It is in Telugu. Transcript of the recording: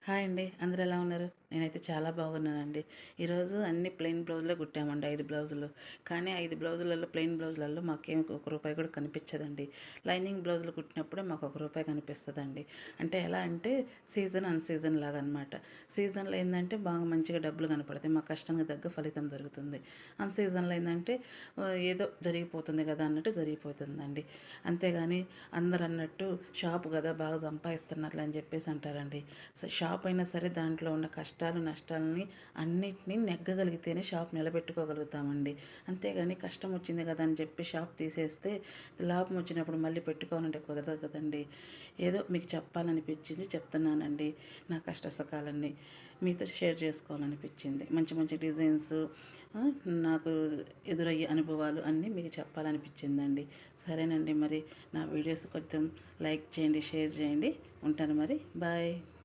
హాయ్ అండి. అందరూ ఎలా ఉన్నారు? నేనైతే చాలా బాగున్నానండి. ఈరోజు అన్ని ప్లెయిన్ బ్లౌజులే కుట్టామండి 5 బ్లౌజులు. కానీ 5 బ్లౌజులలో ప్లెయిన్ బ్లౌజులలో మాకేం ఒక రూపాయి కూడా కనిపించదండి. లైనింగ్ బ్లౌజులు కుట్టినప్పుడే మాకు ఒక రూపాయి కనిపిస్తదండి. అంటే ఎలా అంటే సీజన్, అన్ సీజన్ లాగా అనమాట. సీజన్‌లో ఏందంటే బాగా మంచిగా డబ్బులు కనపడతాయి. మా కష్టానికి తగ్గ ఫలితం దొరుకుతుంది. అన్ సీజన్‌లో ఏందంటే ఏదో జరిగిపోతుంది కదా అన్నట్టు జరిగిపోతుందండి. అంతేగాని అందరూ అన్నట్టు షాపు కదా బాగా సంపాదిస్తున్నారులే అని చెప్పేసి అంటారండి. షాప్ అయినా సరే దాంట్లో ఉన్న కష్టాలు నష్టాలని అన్నిటినీ నెగ్గగలిగితేనే షాప్ నిలబెట్టుకోగలుగుతామండి. అంతేగాని కష్టం వచ్చింది కదా అని చెప్పి షాప్ తీసేస్తే లాభం వచ్చినప్పుడు మళ్ళీ పెట్టుకోవాలంటే కుదరదు కదండి. ఏదో మీకు చెప్పాలనిపించింది చెప్తున్నానండి. నా కష్ట సుఖాలన్నీ మీతో షేర్ చేసుకోవాలనిపించింది. మంచి మంచి డిజైన్స్ నాకు ఎదురయ్యే అనుభవాలు అన్నీ మీకు చెప్పాలనిపించిందండి. సరేనండి, మరి నా వీడియోస్ కొంచెం లైక్ చేయండి, షేర్ చేయండి. ఉంటాను మరి. బాయ్.